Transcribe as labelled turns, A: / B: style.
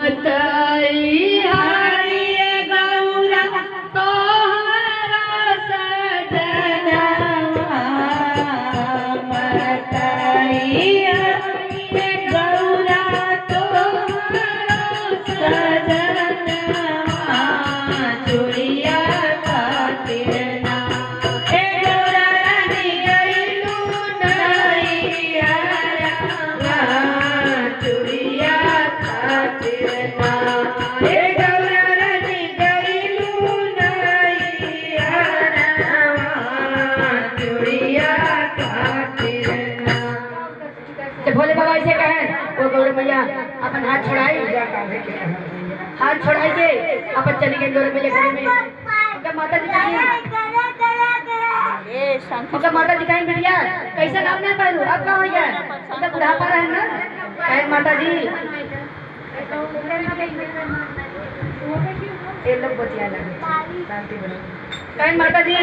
A: मतई हरिये गौरा तोहरा सजनवा मतई हरिये गौरा तोहरा सजनवा चूड़िया खातिर ना ए गौरा रानी गइलू नैहरवा चूड़िया खातिर ना ए गौरा रानी गइलू नैहरवा चूड़िया खातिर ना। तो भोले बाबा ऐसे कहे वो गौरा मैया अपन हाथ छोड़ाई, हाथ छोड़ाई के अपन चली गई गौरा मैया घर में। उनका माता जी कहीं उनका माता जी कहीं बिटिया कैसे नाम नहीं पाए अब कहाँ हो गया उनका बुढ़ापा रहे ना कहे माता जी ये लोग बतिया लगे कहे माता जी